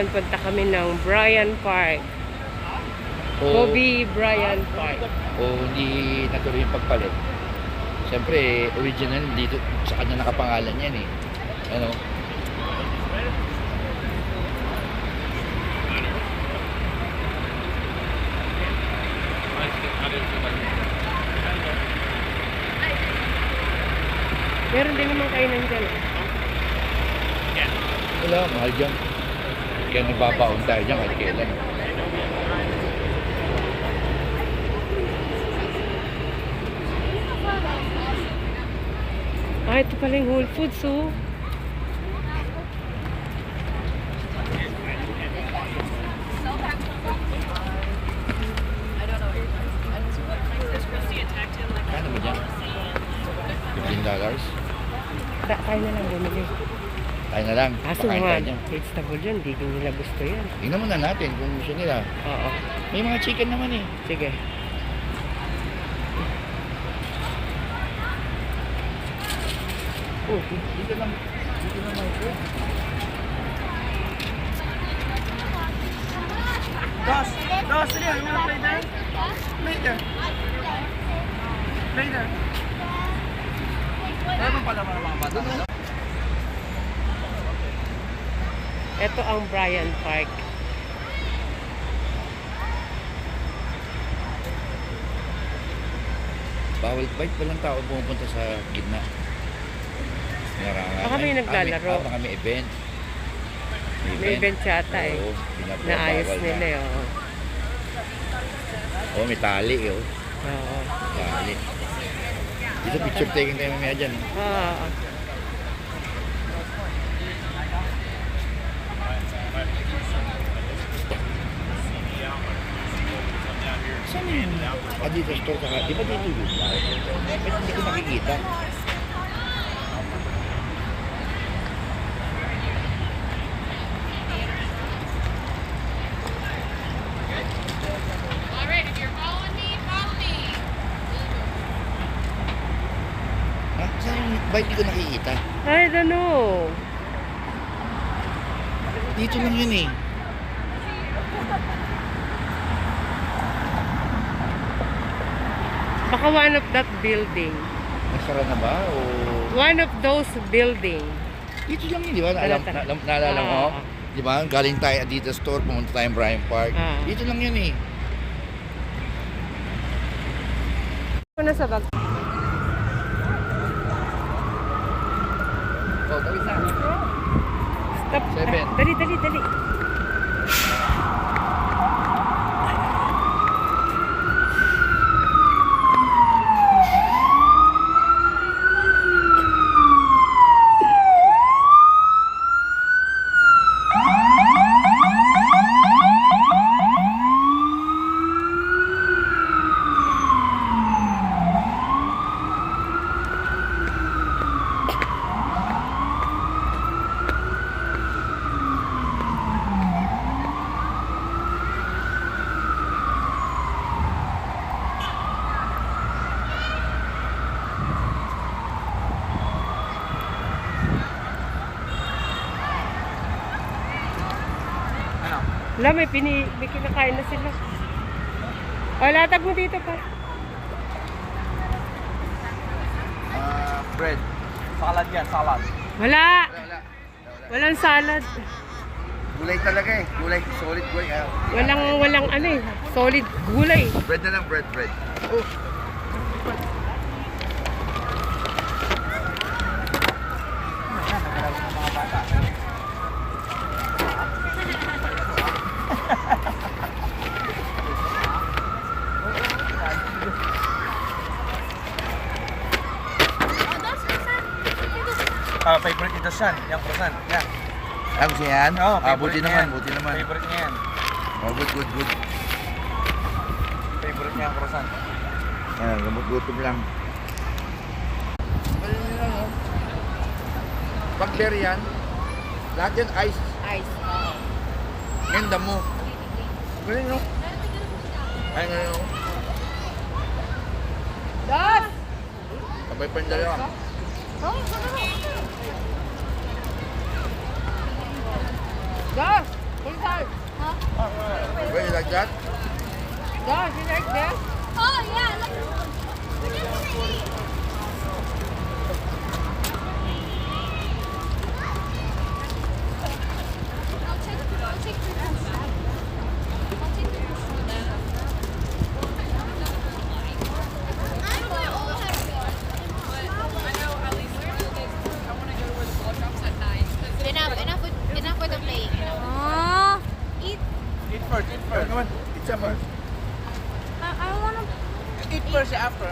punta kami ng Bryant Park. O, Kobe Bryant Park. o hindi natuloy yung pagpalit. Siyempre, original dito sa kanya nakapangalan yan eh. Ano? Meron din naman kainan dyan. Wala, mahal dyan. Kaya nagbabaon tayo dyan kahit kailan. Ah, ito pala yung Whole Foods, oh. Kano ba dyan? $15? Tayo na lang bumili. Tayo na lang. Kaso Pakain nga, tayo dyan. vegetable yun. Hindi din nila gusto yan. Tingnan muna natin kung gusto nila. Oo. May mga chicken naman eh. Sige. Oh, dito lang. Dito lang ako. Dos, you wanna play there? Later. Later. Meron pala mga bata. Ito ang Bryant Park. Bawal bait walang tao pumupunta sa gitna. Narangan. Baka may naglalaro. Baka may event. May event yata eh. Oo, Naayos pinapabawal nila eh. Oo. Oo, may tali eh. Oh. Oo. Tali. Dito picture taking tayo mamaya dyan. Oo. Saan yun? Dito store ka. Di ba dito yun? Ba't hindi ko nakikita? Ha? Saan yun? Ba't hindi ko nakikita? I don't know. Dito lang yun eh. Baka one of that building. Nasara na ba? O... One of those building. Dito lang yun, di ba? Naalala mo? Ah. Di ba? Galing tayo Adidas Store, pumunta tayong Bryant Park. Ah. Dito lang yun eh. Ako na sa bag. Oh, tawid na. Stop. 7. Dali, dali, dali. Wala, may kinakain na sila. O, latag mo dito pa. Bread. Salad yan, salad. Wala. Wala. Walang salad. Gulay talaga eh. Gulay. Solid gulay. Walang ano eh. Solid gulay. Bread na lang. Bread. Oh. Favorite ito siyan, yung croissant. Yan. Gusto yan? Oo, Buti favorite naman. niya. Buti naman. Favorite niya yan. Oh, good. Favorite niya yung croissant. Gamot-gutom lang. Ano yun lang, oh. Pag clear yan, lahat yan ice. Ice. Ngayon damo. Galing, no? Ay, ngayon, no? Das! Sabay pa yung dalawa. Das! Full size. Wait, you like that? Yeah, you like this? Oh, yeah. Look. We're just gonna eat. I'll take the juice. I'll take the juice. I don't know all have enough with the playing. Eat. Eat first, eat first. Come on, eat some first. I wanna. Eat first, after.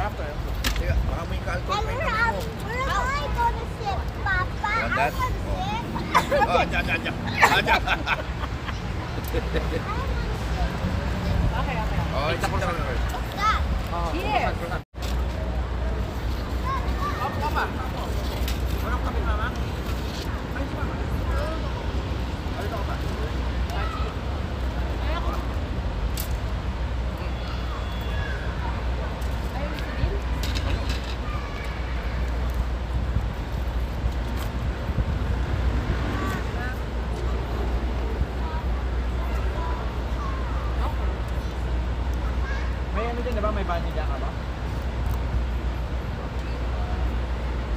Teka, baka mo yung ka-alcohol pa yung kamay mo. Where am I gonna sit, Papa? Want I'm that? gonna sit. Oh, dyan. Oh, it's first. What's that? Here. Opo pa. Walang kape, mama? Ay, si mama. Alito ko pa. May ano din, diba? May vanilla ka ba?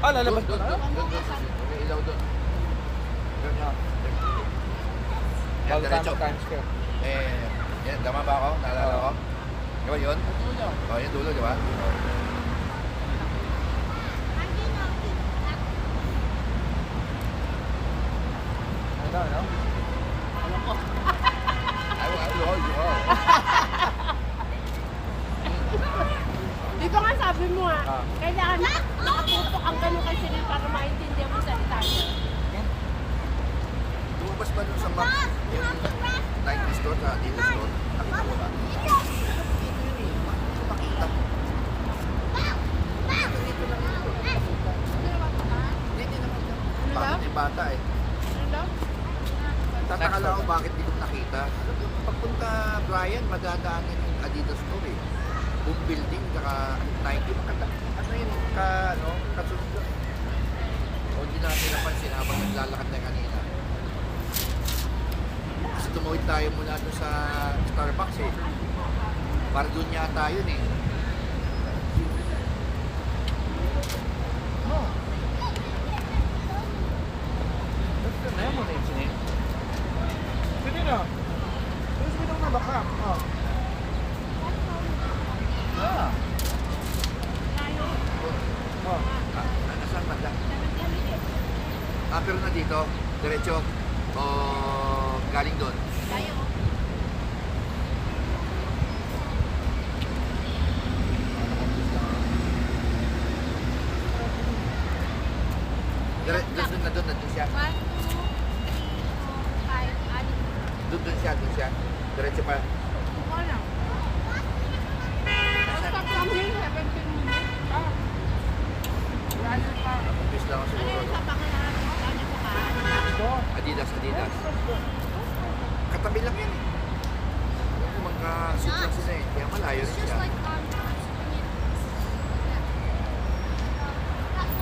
Ah, lalabas Doon, ko na? may ilaw doon. Doon yun. Yan, Welcome diretso. to Times Square. Yan, tama ba ako? Naalala ko? Di ba yun? Oh, yung dulo, di ba? Ano? Di ba nga sabi mo Ah. kailangan nakatutok ang ganun kasi para maintindihan mo sa salita niya. Lumabas ba doon sa map? Yung Nike store, sa Adidas store? Nakita mo ba? Dito yun eh. Makita. Dito lang yun. Hindi naman yan. Bakit yung bata eh? Ano? Tataka lang ako bakit di ko nakita. Pagpunta Brian, madadaanan yung Adidas store eh. Boom building, saka Nike. Ano yun? Kasunod doon. O hindi natin napansin habang naglalakad na kanina. Kasi tumawid tayo muna doon sa Starbucks eh. Para doon yata yun eh. Na yan mo na yung sinin. Pwede na. Pwede mo na baka. Oh. Ah. Oh. Nasaan banda? Pero na dito, diretso. O galing doon. Doon siya. 1, 2, 3, 4, 5, 6. Doon siya. Diretso pa. Wala. Stop from here, 17 minutes. Ah. Wala pa. Mabilis lang ako siguro. Sa pangalan mo, ano sa kaan? Ito. Adidas. Katabi lang yan eh. Magka-suit lang sila eh. Kaya malayo It's rin just siya. like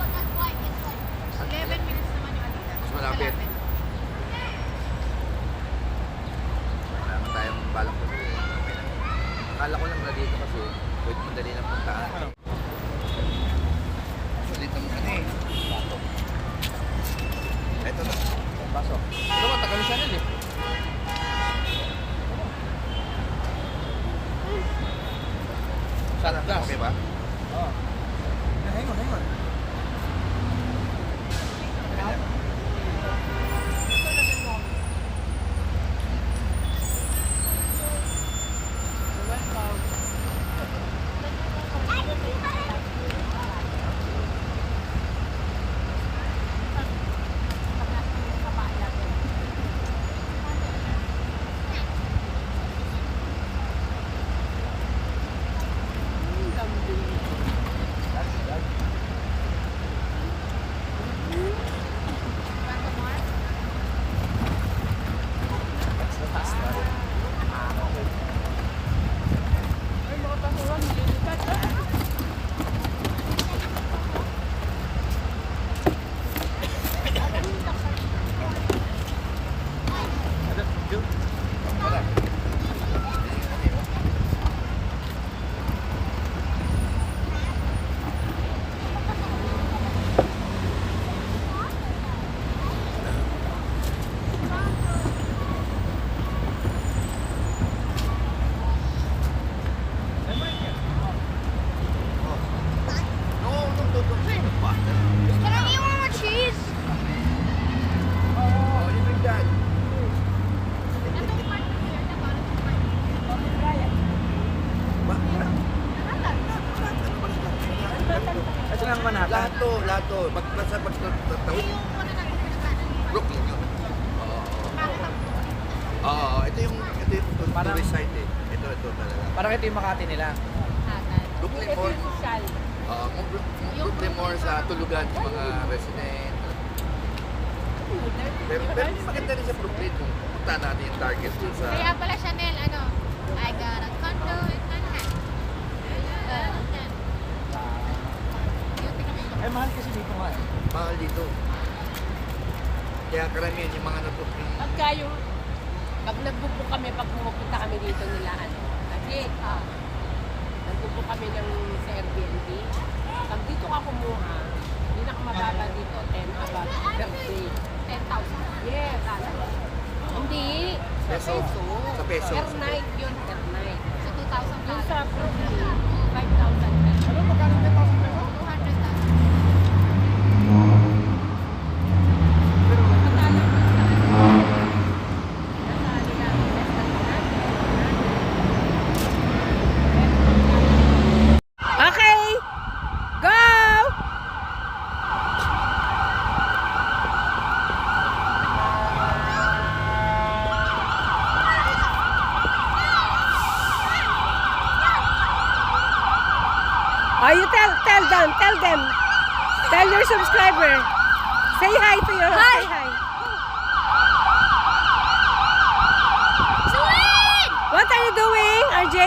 that's why it's like 11 minutes naman yung Adidas. Mas malapit. Wala naman tayong balak ko eh. Okay lang. Akala ko lang na dito kasi pwede madali lang puntaan. Ano? Sulit naman ano eh. Eto na. Pasok. Ito ba, tagal siya nun eh. basta pagtatawid. Brooklyn yun. Oo, ito yung Parang- tourist site eh. Ito talaga. Parang ito yung Makati nila. Brooklyn Mall. Brooklyn Mall sa tulugan ng mga resident. Pero maganda rin sa Brooklyn kung punta natin yung target dun sa... Kaya pala Chanel, ano, I got a condo in Manhattan. Ay, mahal kasi dito nga eh. Mahal dito. Kaya karamihan yung mga natutunan. Pagka yung, pag nagbubo kami, pag pumupunta kami dito nila, ano, kasi, nagbubo kami ng sa Airbnb. Pag dito ka kumuha, pinakamababa dito, 10 about per day. 10,000. Yes. Hindi. Peso. Sa peso. Per night yun, per night. So, 2,000 Yung dollars. sa Brooklyn, 5,000 per Ano, magkano 10,000 pesos? 200,000. Okay! Go! Oh, you tell them. Tell your subscriber. Say hi to your Say hi. Sweet! What are you doing, RJ?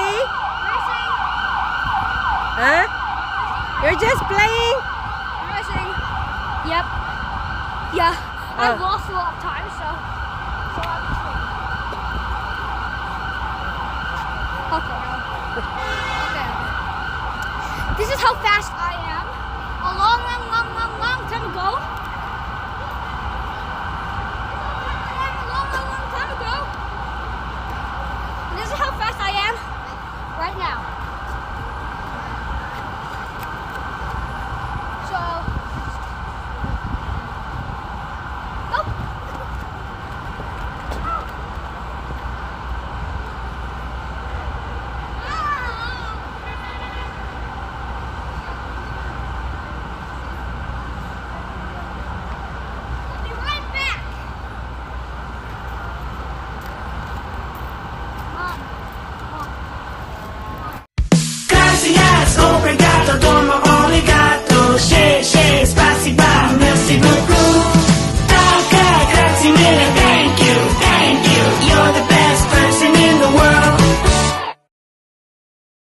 Huh? You're just playing? Racing. Yep. Yeah. I've Oh. lost a lot of time, so I'm just waiting. Okay. Okay. This is how fast I